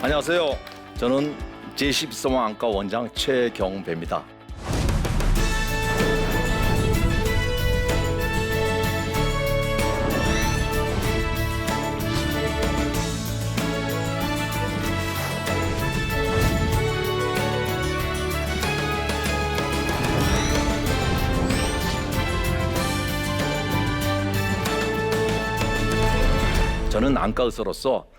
안녕하세요. 저는 제12서머 안과 원장 최경배입니다. 저는 안과 의사로서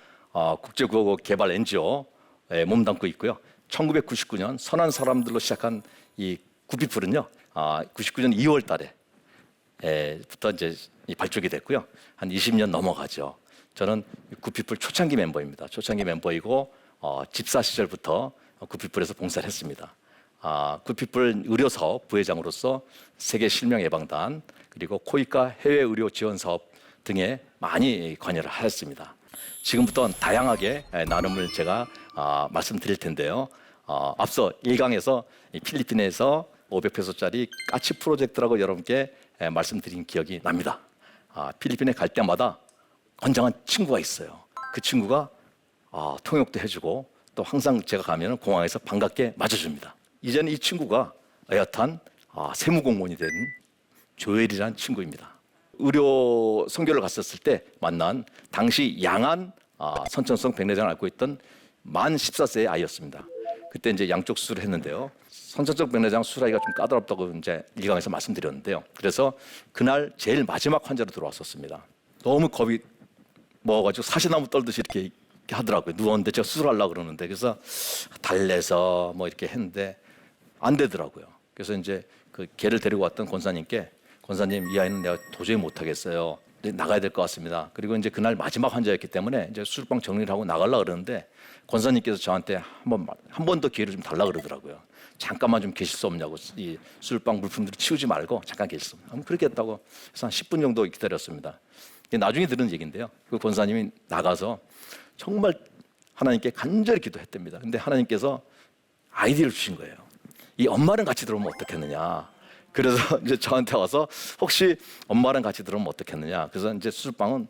국제구호국 개발 NGO에 몸담고 있고요. 1999년 선한 사람들로 시작한 이 구피플은요, 99년 2월 달에부터 이제 발족이 됐고요. 한 20년 넘어가죠. 저는 구피플 초창기 멤버입니다. 초창기 멤버이고 집사 시절부터 구피플에서 봉사를 했습니다. 구피플 의료사업 부회장으로서 세계실명예방단 그리고 코이카 해외의료 지원사업 등에 많이 관여를 하였습니다. 지금부터 다양하게 나눔을 제가 말씀드릴 텐데요. 앞서 1강에서 필리핀에서 500페소짜리 까치 프로젝트라고 여러분께 말씀드린 기억이 납니다. 필리핀에 갈 때마다 건장한 친구가 있어요. 그 친구가 통역도 해주고 또 항상 제가 가면 공항에서 반갑게 맞아줍니다. 이제는 이 친구가 어엿한 세무공무원이 된 조엘이라는 친구입니다. 의료 선교를 갔었을 때 만난 당시 양안 선천성 백내장을 앓고 있던 만 14세의 아이였습니다. 그때 이제 양쪽 수술을 했는데요. 선천성 백내장 수술하기가 좀 까다롭다고 이제 1강에서 말씀드렸는데요. 그래서 그날 제일 마지막 환자로 들어왔었습니다. 너무 겁이 먹어가지고 사시나무 떨듯이 이렇게 하더라고요. 누웠는데 제가 수술하려고 그러는데 그래서 달래서 뭐 이렇게 했는데 안 되더라고요. 그래서 이제 그 걔를 데리고 왔던 권사님께 권사님, 이 아이는 내가 도저히 못하겠어요. 나가야 될 것 같습니다. 그리고 이제 그날 마지막 환자였기 때문에 이제 수술방 정리를 하고 나가려고 그러는데 권사님께서 저한테 한 번 더 기회를 좀 달라 그러더라고요. 잠깐만 좀 계실 수 없냐고. 이 수술방 물품들을 치우지 말고 잠깐 계실 수 없냐고. 그렇게 했다고 그래서 한 10분 정도 기다렸습니다. 나중에 들은 얘기인데요. 그 권사님이 나가서 정말 하나님께 간절히 기도했답니다. 근데 하나님께서 아이디어를 주신 거예요. 이 엄마랑 같이 들어오면 어떻겠느냐. 그래서 이제 저한테 와서 혹시 엄마랑 같이 들어오면 어떻겠느냐. 그래서 이제 수술방은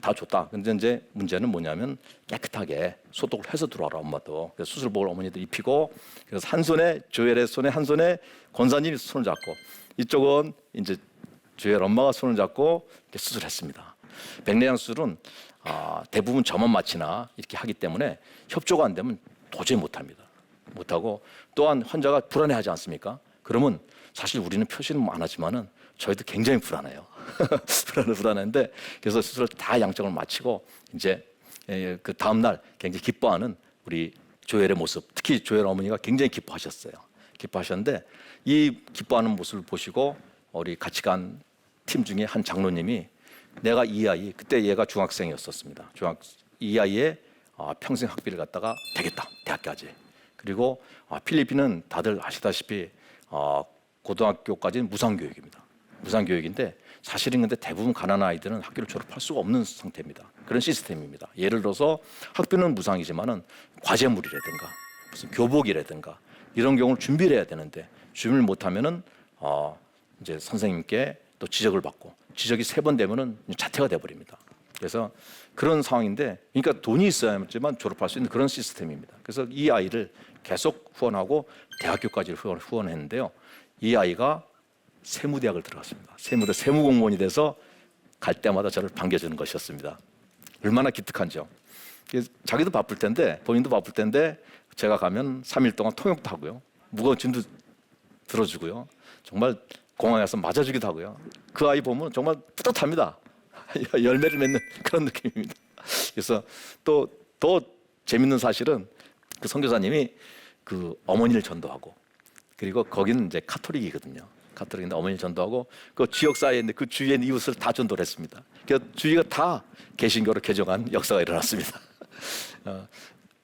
다 줬다. 근데 이제 문제는 뭐냐면 깨끗하게 소독을 해서 들어와라 엄마도. 그래서 수술복을 어머니도 입히고 그래서 한 손에 조엘의 손에 한 손에 권사님이 손을 잡고 이쪽은 이제 조엘 엄마가 손을 잡고 이렇게 수술했습니다. 백내장 수술은 대부분 저만 마취나 이렇게 하기 때문에 협조가 안 되면 도저히 못합니다. 못하고 또한 환자가 불안해하지 않습니까? 그러면 사실 우리는 표시는 안 하지만은 저희도 굉장히 불안해요. 불안한데 그래서 수술을 다 양쪽을 마치고 이제 그 다음 날 굉장히 기뻐하는 우리 조엘의 모습, 특히 조엘 어머니가 굉장히 기뻐하셨어요. 기뻐하셨는데 이 기뻐하는 모습을 보시고 우리 같이 간 팀 중에 한 장로님이 내가 이 아이 그때 얘가 중학생이었었습니다. 이 아이의 평생 학비를 갖다가 되겠다 대학까지. 그리고 필리핀은 다들 아시다시피 고등학교까지는 무상교육입니다. 무상교육인데 사실은 근데 대부분 가난한 아이들은 학교를 졸업할 수가 없는 상태입니다. 그런 시스템입니다. 예를 들어서 학비는 무상이지만은 과제물이라든가 무슨 교복이라든가 이런 경우를 준비를 해야 되는데 준비를 못하면은 이제 선생님께 또 지적을 받고 지적이 3번 되면은 자퇴가 돼버립니다. 그래서 그런 상황인데 그러니까 돈이 있어야지만 졸업할 수 있는 그런 시스템입니다. 그래서 이 아이를 계속 후원하고 대학교까지 후원했는데요. 이 아이가 세무대학을 들어갔습니다. 세무공무원이 돼서 갈 때마다 저를 반겨주는 것이었습니다. 얼마나 기특한지요. 자기도 바쁠 텐데 본인도 바쁠 텐데 제가 가면 3일 동안 통역도 하고요. 무거운 짐도 들어주고요. 정말 공항에 가서 맞아주기도 하고요. 그 아이 보면 정말 뿌듯합니다. 열매를 맺는 그런 느낌입니다. 그래서 또 더 재밌는 사실은 그 선교사님이 그 어머니를 전도하고 그리고 거기는 이제 카톨릭이거든요. 카톨릭인데 어머니를 전도하고 그 지역사회에 있는 그 주위에 있는 이웃을 다 전도를 했습니다. 그래서 주위가 다 개신교로 개종한 역사가 일어났습니다.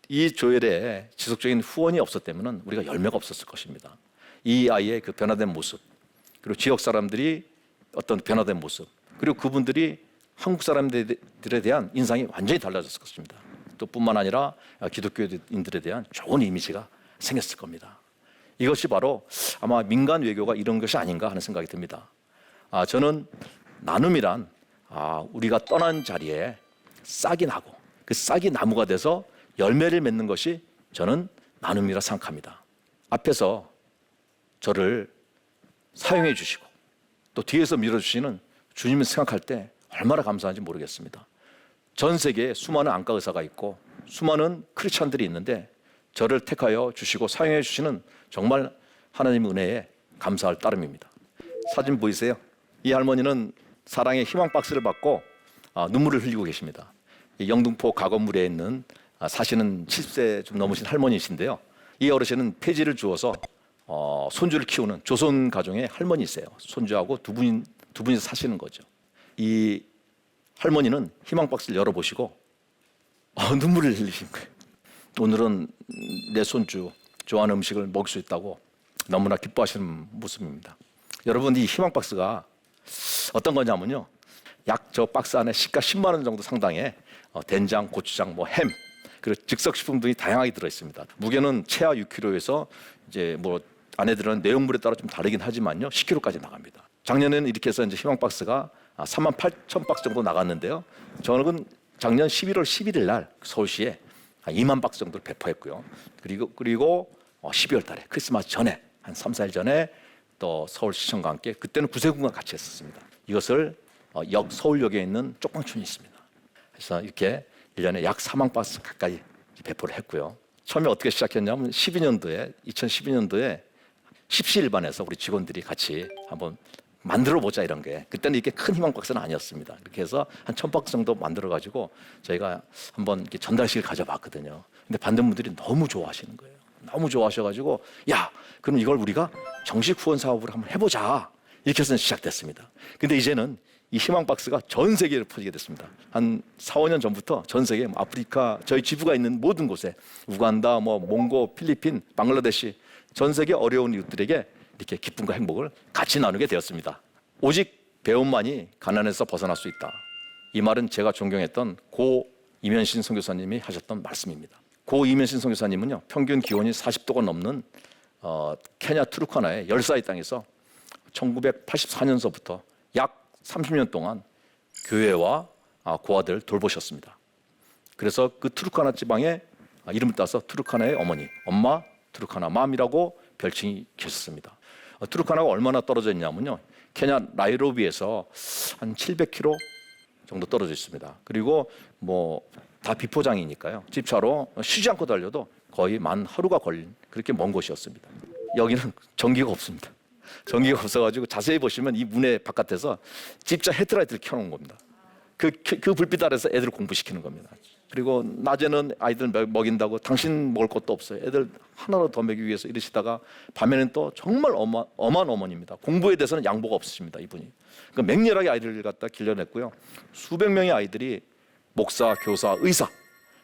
이 조엘에 지속적인 후원이 없었다면 우리가 열매가 없었을 것입니다. 이 아이의 그 변화된 모습 그리고 지역 사람들이 어떤 변화된 모습 그리고 그분들이 한국 사람들에 대한 인상이 완전히 달라졌을 것입니다. 또 뿐만 아니라 기독교인들에 대한 좋은 이미지가 생겼을 겁니다. 이것이 바로 아마 민간 외교가 이런 것이 아닌가 하는 생각이 듭니다. 저는 나눔이란 우리가 떠난 자리에 싹이 나고 그 싹이 나무가 돼서 열매를 맺는 것이 저는 나눔이라 생각합니다. 앞에서 저를 사용해 주시고 또 뒤에서 밀어주시는 주님을 생각할 때 얼마나 감사한지 모르겠습니다. 전 세계에 수많은 안과 의사가 있고 수많은 크리스찬들이 있는데 저를 택하여 주시고 사용해 주시는 정말 하나님의 은혜에 감사할 따름입니다. 사진 보이세요? 이 할머니는 사랑의 희망 박스를 받고 눈물을 흘리고 계십니다. 영등포 가건물에 있는 사시는 70세 좀 넘으신 할머니이신데요. 이 어르신은 폐지를 주어서 손주를 키우는 조선 가정의 할머니이세요. 손주하고 두 분이서 사시는 거죠. 이 할머니는 희망 박스를 열어보시고 눈물을 흘리신 거예요. 오늘은 내 손주 좋아하는 음식을 먹을 수 있다고 너무나 기뻐하시는 모습입니다. 여러분, 이 희망 박스가 어떤 거냐면요, 약 저 박스 안에 시가 10만 원 정도 상당의 된장, 고추장, 햄, 그리고 즉석식품 등이 다양하게 들어 있습니다. 무게는 최하 6kg에서 이제 안에 들어있는 내용물에 따라 좀 다르긴 하지만요, 10kg까지 나갑니다. 작년에는 이렇게 해서 이제 희망 박스가 38,000 박스 정도 나갔는데요. 저는 작년 11월 11일 날 서울시에 2만 박스 정도를 배포했고요. 그리고 12월 달에 크리스마스 전에 한 3, 4일 전에 또 서울시청과 함께 그때는 구세군과 같이 했었습니다. 이것을 서울역에 있는 쪽방촌이 있습니다. 그래서 이렇게 1년에 약 4만 박스 가까이 배포를 했고요. 처음에 어떻게 시작했냐면 2012년도에 십시일반에서 우리 직원들이 같이 한번 만들어 보자 이런 게, 그때는 이렇게 큰 희망 박스는 아니었습니다. 이렇게 해서 한 1000박스 정도 만들어 가지고 저희가 한번 이렇게 전달식을 가져봤거든요. 근데 받는 분들이 너무 좋아하시는 거예요. 너무 좋아하셔가지고 야, 그럼 이걸 우리가 정식 후원 사업으로 한번 해보자, 이렇게 해서 시작됐습니다. 근데 이제는 이 희망 박스가 전 세계로 퍼지게 됐습니다. 한 4, 5년 전부터 전 세계 아프리카 저희 지부가 있는 모든 곳에 우간다, 몽고, 필리핀, 방글라데시 전 세계 어려운 이웃들에게 이렇게 기쁨과 행복을 같이 나누게 되었습니다. 오직 배움만이 가난에서 벗어날 수 있다. 이 말은 제가 존경했던 고 이면신 선교사님이 하셨던 말씀입니다. 고 이면신 선교사님은요, 평균 기온이 40도가 넘는 케냐 투르카나의 열사의 땅에서 1984년서부터 약 30년 동안 교회와 고아들 돌보셨습니다. 그래서 그 투르카나 지방에 이름을 따서 투르카나의 어머니, 엄마 투르카나 맘이라고 별칭이 계셨습니다. 투르카나가 얼마나 떨어져 있냐면요, 케냐 나이로비에서 한 700km 정도 떨어져 있습니다. 그리고 다 비포장이니까요, 집차로 쉬지 않고 달려도 거의 만 하루가 걸린 그렇게 먼 곳이었습니다. 여기는 전기가 없습니다. 전기가 없어가지고 자세히 보시면 이 문의 바깥에서 집차 헤드라이트를 켜놓은 겁니다. 그 불빛 아래서 애들을 공부시키는 겁니다. 그리고 낮에는 아이들 먹인다고 당신 먹을 것도 없어요, 애들 하나로 더 먹이기 위해서 이러시다가 밤에는 또 정말 엄한 어머니입니다. 공부에 대해서는 양보가 없으십니다, 이분이. 그러니까 맹렬하게 아이들을 갖다 길러냈고요. 수백 명의 아이들이 목사, 교사, 의사,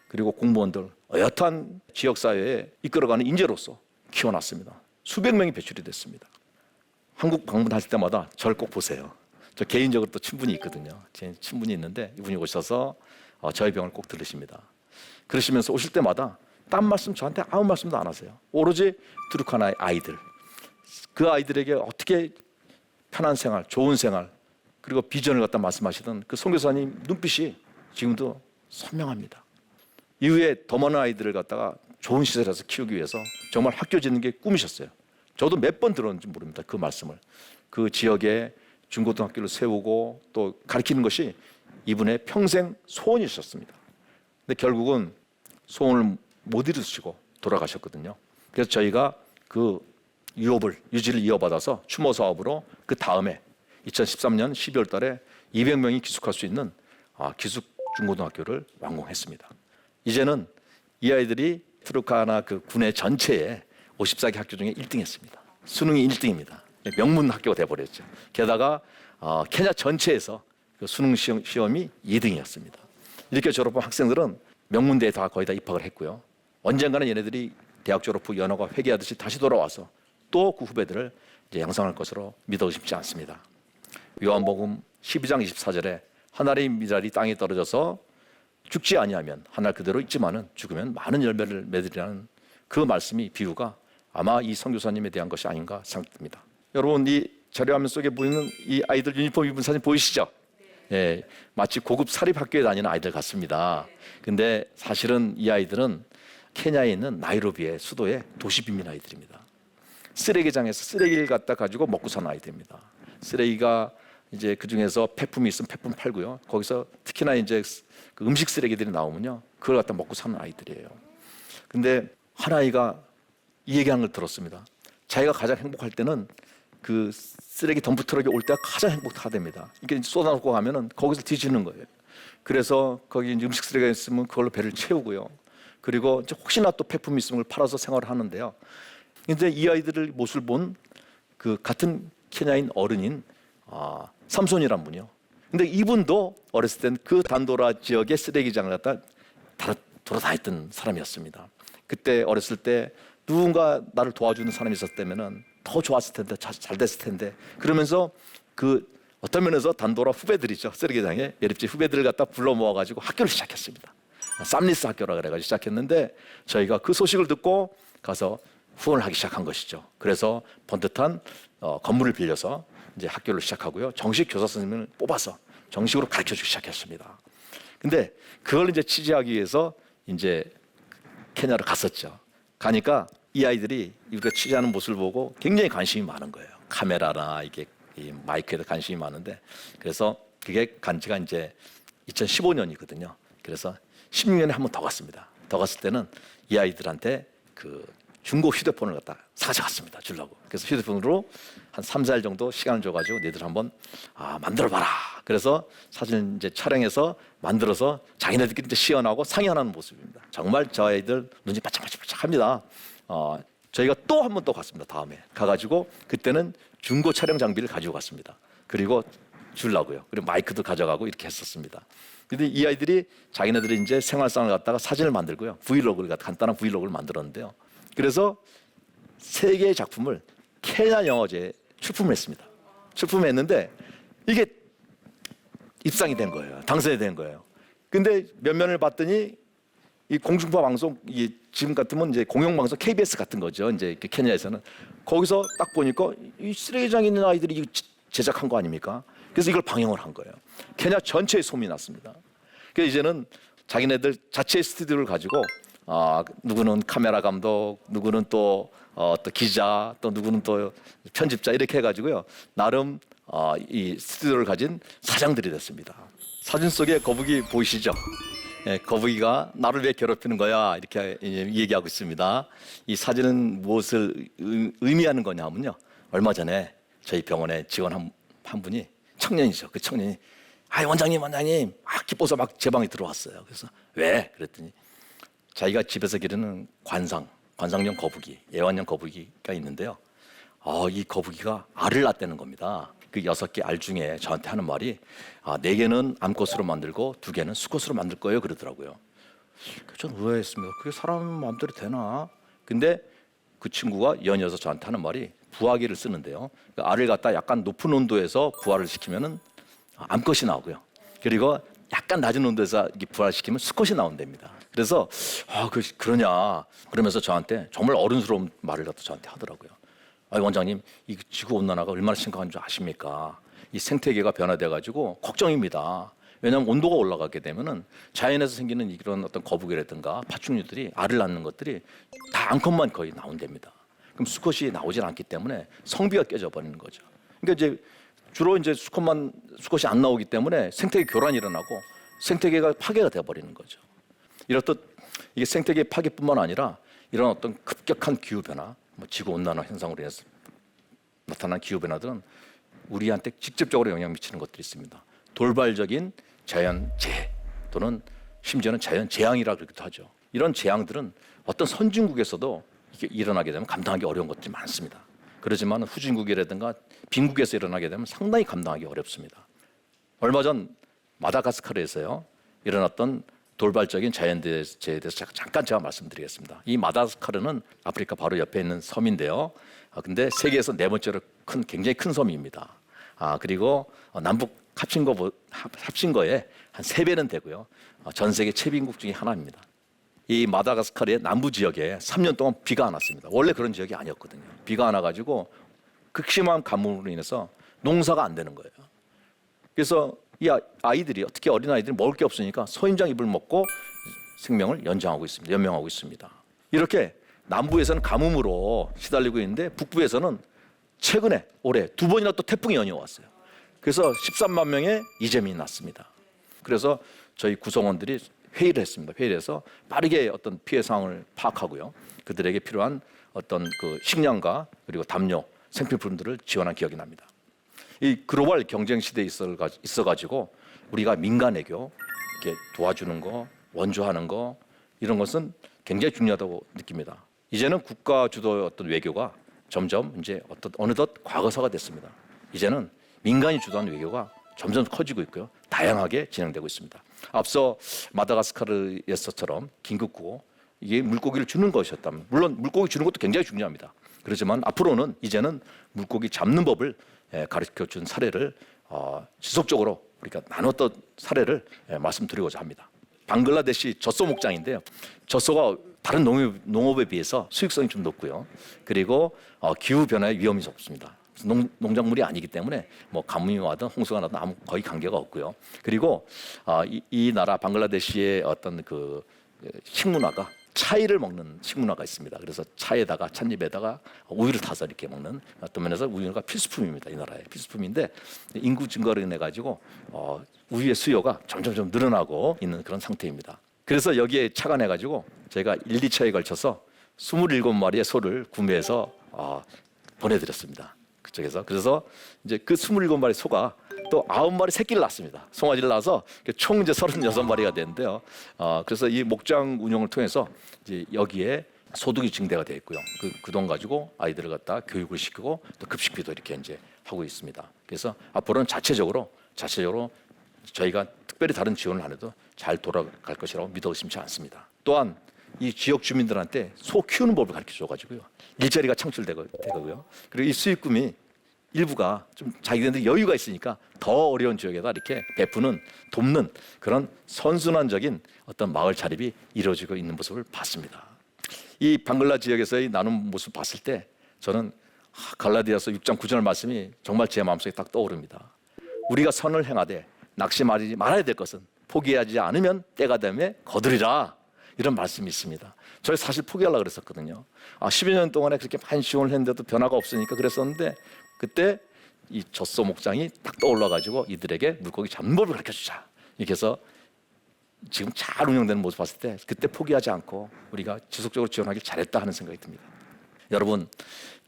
그리고 공무원들, 어엿한 지역사회에 이끌어가는 인재로서 키워놨습니다. 수백 명이 배출이 됐습니다. 한국 방문하실 때마다 저를 꼭 보세요. 저 개인적으로 또 친분이 있거든요. 제 친분이 있는데 이분이 오셔서 저희 병을 꼭 들으십니다. 그러시면서 오실 때마다 딴 말씀 저한테 아무 말씀도 안 하세요. 오로지 투르카나의 아이들, 그 아이들에게 어떻게 편한 생활, 좋은 생활, 그리고 비전을 갖다 말씀하시던 그 선교사님 눈빛이 지금도 선명합니다. 이후에 더 많은 아이들을 갖다가 좋은 시설에서 키우기 위해서 정말 학교 짓는 게 꿈이셨어요. 저도 몇 번 들었는지 모릅니다, 그 말씀을. 그 지역에 중고등학교를 세우고 또 가르치는 것이 이분의 평생 소원이셨습니다. 근데 결국은 소원을 못 이루시고 돌아가셨거든요. 그래서 저희가 그 유지를 이어받아서 추모 사업으로 그 다음에 2013년 12월 달에 200명이 기숙할 수 있는 기숙 중고등학교를 완공했습니다. 이제는 이 아이들이 투르카나 그 군의 전체에 54개 학교 중에 1등했습니다. 수능이 1등입니다. 명문 학교가 돼버렸죠. 게다가 케냐 전체에서 그 수능 시험이 2등이었습니다. 이렇게 졸업한 학생들은 명문대에 다 거의 다 입학을 했고요. 언젠가는 얘네들이 대학 졸업 후 연화가 회귀하듯이 다시 돌아와서 또 그 후배들을 이제 양성할 것으로 믿어 의심치 않습니다. 요한복음 12장 24절에 하늘의 미랄이 땅에 떨어져서 죽지 아니하면 하늘 그대로 있지만은 죽으면 많은 열매를 맺으리라는 그 말씀이, 비유가 아마 이 선교사님에 대한 것이 아닌가 생각됩니다. 여러분, 이 자료화면 속에 보이는 이 아이들 유니폼 입은 사진 보이시죠? 예, 마치 고급 사립학교에 다니는 아이들 같습니다. 근데 사실은 이 아이들은 케냐에 있는 나이로비의 수도의 도시 빈민 아이들입니다. 쓰레기장에서 쓰레기를 갖다 가지고 먹고 사는 아이들입니다. 쓰레기가 이제 그 중에서 폐품이 있으면 폐품 팔고요. 거기서 특히나 이제 그 음식 쓰레기들이 나오면요, 그걸 갖다 먹고 사는 아이들이에요. 근데 한 아이가 이 얘기하는 걸 들었습니다. 자기가 가장 행복할 때는 그 쓰레기 덤프 트럭이 올 때가 가장 행복하답니다. 이게 쏟아놓고 가면은 거기서 뒤지는 거예요. 그래서 거기 이제 음식 쓰레기가 있으면 그걸로 배를 채우고요. 그리고 이제 혹시나 또 폐품이 있으면 그걸 팔아서 생활을 하는데요. 근데 이 아이들을 모습을 본 그 같은 케냐인 어른인 삼손이란 분이요. 근데 이분도 어렸을 땐 그 단도라 지역의 쓰레기장을 갖다 돌아다녔던 사람이었습니다. 그때 어렸을 때 누군가 나를 도와주는 사람이 있었다면은 더 좋았을 텐데, 잘 됐을 텐데, 그러면서 그 어떤 면에서 단도라 후배들이죠, 쓰레기장에 예립지 후배들을 갖다 불러 모아가지고 학교를 시작했습니다. 쌈리스 학교라 그래가지고 시작했는데 저희가 그 소식을 듣고 가서 후원을 하기 시작한 것이죠. 그래서 번듯한 건물을 빌려서 이제 학교를 시작하고요, 정식 교사 선생님을 뽑아서 정식으로 가르쳐주기 시작했습니다. 근데 그걸 이제 취재하기 위해서 이제 케냐로 갔었죠. 가니까 이 아이들이 우리가 취재하는 모습을 보고 굉장히 관심이 많은 거예요. 카메라나 이게 이 마이크에도 관심이 많은데, 그래서 그게 간 지가 이제 2015년이거든요. 그래서 16년에 한 번 더 갔습니다. 더 갔을 때는 이 아이들한테 그 중고 휴대폰을 갖다 사가져갔습니다. 주려고. 그래서 휴대폰으로 한 3, 4일 정도 시간을 줘가지고 너희들 한번 만들어봐라. 그래서 사진 이제 촬영해서 만들어서 자기네들끼리 이제 시연하고 상의하는 모습입니다. 정말 저 아이들 눈이 바짝바짝합니다. 저희가 또 한 번 또 갔습니다. 다음에 가가지고 그때는 중고 촬영 장비를 가지고 갔습니다. 그리고 주려고요. 그리고 마이크도 가져가고 이렇게 했었습니다. 근데 이 아이들이 자기네들이 이제 생활상을 갖다가 사진을 만들고요, 브이로그를 갖다 간단한 브이로그를 만들었는데요. 그래서 세 개의 작품을 케냐 영화제에 출품을 했습니다. 출품했는데 이게 입상이 된 거예요. 당선이 된 거예요. 근데 몇 면을 봤더니 이 공중파 방송, 이 지금 같으면 이제 공영방송 KBS 같은 거죠. 이제 케냐에서는 거기서 딱 보니까 이 쓰레기장에 있는 아이들이 제작한 거 아닙니까? 그래서 이걸 방영을 한 거예요. 케냐 전체에 소문이 났습니다. 그래서 이제는 자기네들 자체 스튜디오를 가지고 누구는 카메라 감독, 누구는 또 기자, 또 누구는 또 편집자 이렇게 해가지고요, 나름 이 스튜디오를 가진 사장들이 됐습니다. 사진 속에 거북이 보이시죠? 예, 거북이가 나를 왜 괴롭히는 거야 이렇게 얘기하고 있습니다. 이 사진은 무엇을 의미하는 거냐면요, 얼마 전에 저희 병원에 직원 한 분이 청년이죠. 그 청년이 원장님 기뻐서 막 제 방에 들어왔어요. 그래서 왜? 그랬더니 자기가 집에서 기르는 관상용 거북이, 애완용 거북이가 있는데요. 이 거북이가 알을 낳았다는 겁니다. 그 6개 알 중에 저한테 하는 말이 4개는 암컷으로 만들고 2개는 수컷으로 만들 거예요 그러더라고요. 전 의아했습니다. 그게 사람 마음대로 되나? 근데 그 친구가 연이어서 저한테 하는 말이 부화기를 쓰는데요, 그 알을 갖다 약간 높은 온도에서 부화를 시키면은 암컷이 나오고요, 그리고 약간 낮은 온도에서 부화시키면 수컷이 나온답니다. 그래서 그러냐 그러면서 저한테 정말 어른스러운 말을 갖다 저한테 하더라고요. 원장님, 이 지구 온난화가 얼마나 심각한 줄 아십니까? 이 생태계가 변화돼가지고 걱정입니다. 왜냐하면 온도가 올라가게 되면은 자연에서 생기는 이런 어떤 거북이라든가 파충류들이 알을 낳는 것들이 다 암컷만 거의 나온답니다. 그럼 수컷이 나오질 않기 때문에 성비가 깨져 버리는 거죠. 그러니까 이제 주로 이제 수컷이 안 나오기 때문에 생태계 교란이 일어나고 생태계가 파괴가 돼 버리는 거죠. 이렇듯 이게 생태계 파괴뿐만 아니라 이런 어떤 급격한 기후 변화, 지구 온난화 현상으로 인해서 나타난 기후 변화들은 우리한테 직접적으로 영향 미치는 것들이 있습니다. 돌발적인 자연재해 또는 심지어는 자연재앙이라 그러기도 하죠. 이런 재앙들은 어떤 선진국에서도 이게 일어나게 되면 감당하기 어려운 것들이 많습니다. 그렇지만 후진국이라든가 빈국에서 일어나게 되면 상당히 감당하기 어렵습니다. 얼마 전 마다가스카르에서요, 일어났던 돌발적인 자연재해에 대해서 잠깐 제가 말씀드리겠습니다. 이 마다가스카르는 아프리카 바로 옆에 있는 섬인데요. 근데 세계에서 4번째로 굉장히 큰 섬입니다. 그리고 남북 합친 거에 한 3배는 되고요. 전 세계 최빈국 중에 하나입니다. 이 마다가스카르의 남부 지역에 3년 동안 비가 안 왔습니다. 원래 그런 지역이 아니었거든요. 비가 안 와가지고 극심한 가뭄으로 인해서 농사가 안 되는 거예요. 그래서 이 아이들이 특히 어린 아이들이 먹을 게 없으니까 선인장 잎을 먹고 생명을 연장하고 있습니다. 연명하고 있습니다. 이렇게 남부에서는 가뭄으로 시달리고 있는데 북부에서는 최근에 올해 2번이나 또 태풍이 연이어왔어요. 그래서 13만 명의 이재민이 났습니다. 그래서 저희 구성원들이 회의를 했습니다. 회의를 해서 빠르게 어떤 피해 상황을 파악하고요. 그들에게 필요한 어떤 그 식량과 그리고 담요, 생필품들을 지원한 기억이 납니다. 이 글로벌 경쟁 시대에 있어가지고 우리가 민간 외교 이렇게 도와주는 거, 원조하는 거 이런 것은 굉장히 중요하다고 느낍니다. 이제는 국가 주도의 어떤 외교가 점점 이제 어느덧 과거사가 됐습니다. 이제는 민간이 주도하는 외교가 점점 커지고 있고요. 다양하게 진행되고 있습니다. 앞서 마다가스카르에서처럼 긴급구호 이게 물고기를 주는 것이었다면 물론 물고기 주는 것도 굉장히 중요합니다. 그렇지만 앞으로는 이제는 물고기 잡는 법을 가르쳐준 사례를 지속적으로 우리가 나눴던 사례를 말씀드리고자 합니다. 방글라데시 젖소 목장인데요. 젖소가 다른 농업에 비해서 수익성이 좀 높고요. 그리고 기후 변화의 위험이 적습니다. 농작물이 아니기 때문에 뭐 가뭄이 와든 홍수가 나든 거의 관계가 없고요. 그리고 이 나라 방글라데시의 어떤 그 식문화가 차이를 먹는 식문화가 있습니다. 그래서 차에다가 찻잎에다가 우유를 타서 이렇게 먹는 어떤 면에서 우유가 필수품입니다. 이 나라의 필수품인데 인구 증가로 인해 가지고 우유의 수요가 점점 늘어나고 있는 그런 상태입니다. 그래서 여기에 착안해 가지고 저희가 1, 2차에 걸쳐서 27마리의 소를 구매해서 보내드렸습니다. 그쪽에서 그래서 이제 그 27마리 소가 또 9마리 새끼를 낳습니다. 송아지를 낳아서 총 이제 36마리가 되는데요. 그래서 이 목장 운영을 통해서 이제 여기에 소득이 증대가 되어 있고요. 그 돈 가지고 아이들을 갖다 교육을 시키고 또 급식비도 이렇게 이제 하고 있습니다. 그래서 앞으로는 자체적으로 저희가 특별히 다른 지원을 안 해도 잘 돌아갈 것이라고 믿어 의심치 않습니다. 또한 이 지역 주민들한테 소 키우는 법을 가르쳐 줘가지고요. 일자리가 창출되고요. 그리고 이 수익금이 일부가 좀 자기들한테 여유가 있으니까 더 어려운 지역에다 이렇게 돕는 그런 선순환적인 어떤 마을 자립이 이루어지고 있는 모습을 봤습니다. 이 방글라 지역에서의 나눔 모습을 봤을 때 저는 갈라디아서 6장 9절 말씀이 정말 제 마음속에 딱 떠오릅니다. 우리가 선을 행하되 낙심하지 말아야 될 것은 포기하지 않으면 때가 되면 거두리라. 이런 말씀이 있습니다. 저희 사실 포기하려고 그랬었거든요. 10여 년 동안에 그렇게 많이 지원을 했는데도 변화가 없으니까 그랬었는데 그때 이 젖소 목장이 딱 떠올라가지고 이들에게 물고기 잡는 법을 가르쳐주자. 이렇게 해서 지금 잘 운영되는 모습 봤을 때 그때 포기하지 않고 우리가 지속적으로 지원하길 잘했다 하는 생각이 듭니다. 여러분,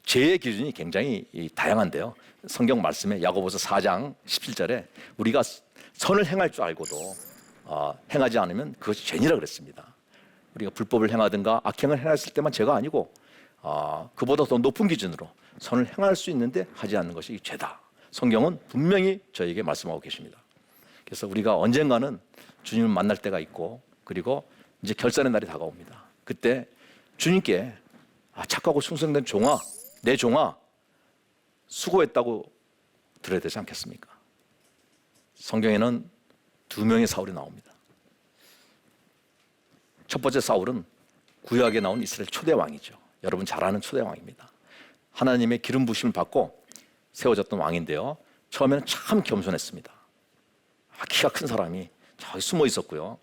죄의 기준이 굉장히 다양한데요. 성경 말씀에 야고보서 4장 17절에 우리가 선을 행할 줄 알고도 행하지 않으면 그것이 죄니라 그랬습니다. 우리가 불법을 행하든가 악행을 행했을 때만 죄가 아니고 그보다 더 높은 기준으로 선을 행할 수 있는데 하지 않는 것이 죄다. 성경은 분명히 저에게 말씀하고 계십니다. 그래서 우리가 언젠가는 주님을 만날 때가 있고 그리고 이제 결산의 날이 다가옵니다. 그때 주님께 착하고 충성된 종아, 내 종아 수고했다고 들어야 되지 않겠습니까? 성경에는 2명의 사울이 나옵니다. 첫 번째 사울은 구약에 나온 이스라엘 초대 왕이죠. 여러분 잘 아는 초대 왕입니다. 하나님의 기름 부심을 받고 세워졌던 왕인데요. 처음에는 참 겸손했습니다. 키가 큰 사람이 저기 숨어 있었고요.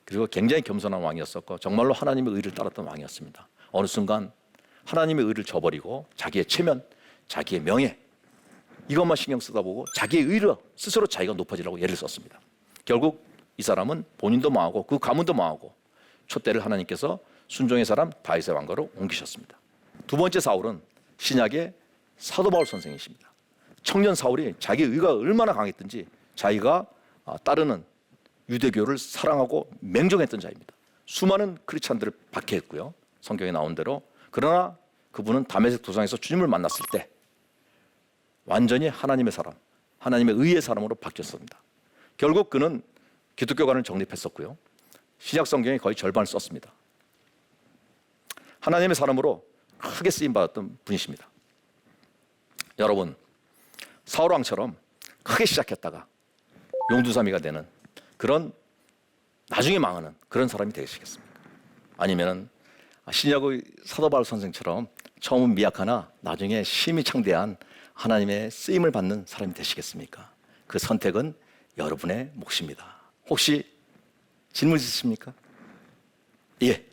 그리고 굉장히 겸손한 왕이었었고 정말로 하나님의 의를 따랐던 왕이었습니다. 어느 순간 하나님의 의를 저버리고 자기의 체면, 자기의 명예 이것만 신경 쓰다 보고 자기의 의로 스스로 자기가 높아지려고 애를 썼습니다. 결국 이 사람은 본인도 망하고 그 가문도 망하고 촛대를 하나님께서 순종의 사람 다윗의 왕가로 옮기셨습니다. 두 번째 사울은 신약의 사도 바울 선생이십니다. 청년 사울이 자기 의가 얼마나 강했든지 자기가 따르는 유대교를 사랑하고 맹종했던 자입니다. 수많은 크리스찬들을 박해했고요. 성경에 나온 대로. 그러나 그분은 다메섹 도상에서 주님을 만났을 때 완전히 하나님의 사람, 하나님의 의의 사람으로 바뀌었습니다. 결국 그는 기독교관을 정립했었고요. 신약 성경의 거의 절반을 썼습니다. 하나님의 사람으로 크게 쓰임받았던 분이십니다. 여러분, 사울왕처럼 크게 시작했다가 용두사미가 되는 그런 나중에 망하는 그런 사람이 되시겠습니까? 아니면 신약의 사도 바울 선생처럼 처음은 미약하나 나중에 심히 창대한 하나님의 쓰임을 받는 사람이 되시겠습니까? 그 선택은 여러분의 몫입니다. 혹시 질문 있으십니까? 예.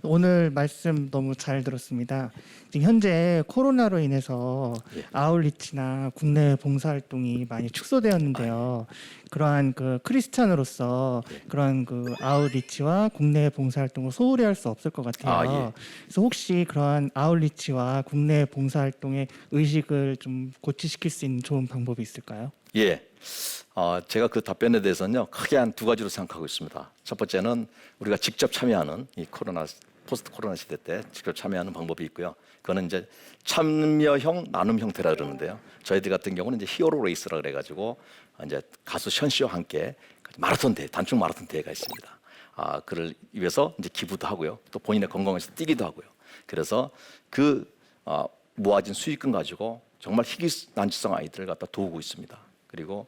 오늘 말씀 너무 잘 들었습니다. 지금 현재 코로나로 인해서 예. 아울리치나 국내 봉사활동이 많이 축소되었는데요. 그러한 그 크리스찬으로서 그런 그 아울리치와 국내 봉사활동을 소홀히 할 수 없을 것 같아요. 예. 그래서 혹시 그러한 아울리치와 국내 봉사활동의 의식을 좀 고취시킬 수 있는 좋은 방법이 있을까요? 예. 제가 그 답변에 대해서는요, 크게 한 두 가지로 생각하고 있습니다. 첫 번째는 우리가 직접 참여하는 이 포스트 코로나 시대 때 직접 참여하는 방법이 있고요. 그거는 이제 참여형 나눔 형태라 그러는데요. 저희들 같은 경우는 이제 히어로 레이스라 그래가지고 이제 가수 션 씨와 함께 마라톤 대회, 단축 마라톤 대회가 있습니다. 그를 위해서 이제 기부도 하고요. 또 본인의 건강을 위해서 뛰기도 하고요. 그래서 그 모아진 수익금 가지고 정말 희귀난치성 아이들을 갖다 도우고 있습니다. 그리고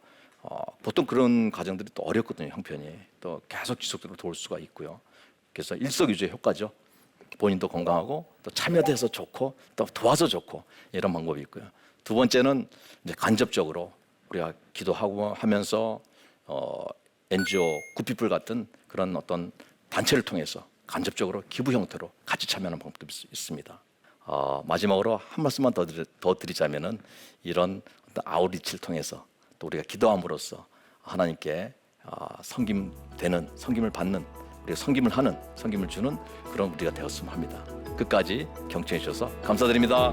보통 그런 가정들이 또 어렵거든요, 형편이. 또 계속 지속적으로 도울 수가 있고요. 그래서 일석이조의 효과죠. 본인도 건강하고 또 참여돼서 좋고 또 도와서 좋고 이런 방법이 있고요. 두 번째는 이제 간접적으로 우리가 기도하고 하면서 NGO 굿피플 같은 그런 어떤 단체를 통해서 간접적으로 기부 형태로 같이 참여하는 방법도 있습니다. 마지막으로 한 말씀만 더 드리자면은 이런 어떤 아웃리치를 통해서 또 우리가 기도함으로써 하나님께 섬김을 받는, 우리가 섬김을 하는, 섬김을 주는 그런 우리가 되었으면 합니다. 끝까지 경청해 주셔서 감사드립니다.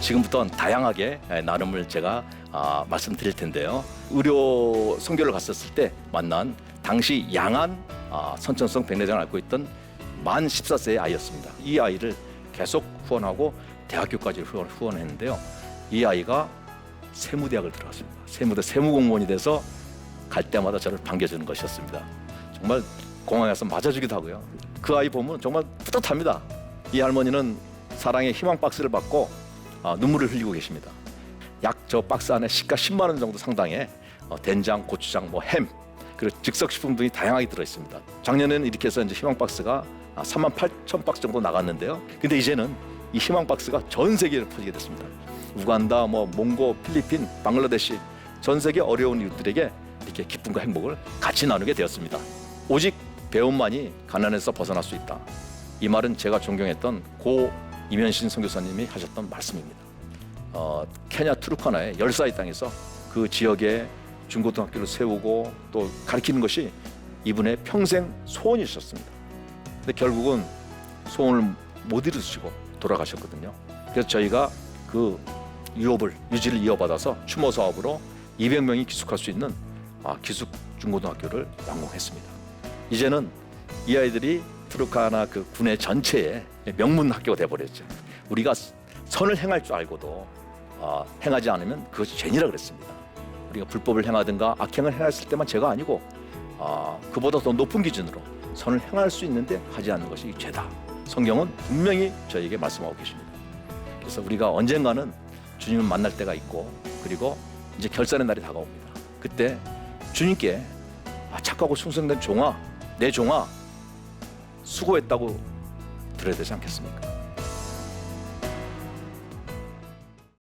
지금부터는 다양하게 나눔을 제가 말씀드릴 텐데요. 의료 선교를 갔었을 때 만난 당시 양안 선천성 백내장을 앓고 있던 만 14세의 아이였습니다. 이 아이를 계속 후원하고 대학교까지 후원했는데요. 이 아이가 세무대학을 들어갔습니다. 세무공무원이 돼서 갈 때마다 저를 반겨주는 것이었습니다. 정말 공항에서 맞아주기도 하고요. 그 아이 보면 정말 뿌듯합니다. 이 할머니는 사랑의 희망 박스를 받고 눈물을 흘리고 계십니다. 약 저 박스 안에 시가 10만 원 정도 상당의 된장, 고추장, 햄, 그리고 즉석식품 등이 다양하게 들어있습니다. 작년에는 이렇게 해서 이제 희망 박스가 3만 8천 박스 정도 나갔는데요. 근데 이제는 이 희망 박스가 전 세계로 퍼지게 됐습니다. 우간다, 몽고, 필리핀, 방글라데시 전 세계 어려운 이웃들에게 이렇게 기쁨과 행복을 같이 나누게 되었습니다. 오직 배움만이 가난에서 벗어날 수 있다. 이 말은 제가 존경했던 고 이면신 선교사님이 하셨던 말씀입니다. 케냐 투르카나의 열사이 땅에서 그 지역에 중고등학교를 세우고 또 가르치는 것이 이분의 평생 소원이셨습니다. 근데 결국은 소원을 못 이루시고 돌아가셨거든요. 그래서 저희가 그 유지를 이어받아서 추모 사업으로 200명이 기숙할 수 있는 기숙 중고등학교를 완공했습니다. 이제는 이 아이들이 투르카나 그 군의 전체의 명문 학교가 돼버렸죠. 우리가 선을 행할 줄 알고도 행하지 않으면 그것이 죄니라 그랬습니다. 우리가 불법을 행하든가 악행을 행했을 때만 죄가 아니고 그보다 더 높은 기준으로 선을 행할 수 있는데 하지 않는 것이 죄다. 성경은 분명히 저에게 말씀하고 계십니다. 그래서 우리가 언젠가는 주님을 만날 때가 있고 그리고 이제 결산의 날이 다가옵니다. 그때 주님께 착하고 충성된 종아, 내 종아 수고했다고 들어야 되지 않겠습니까?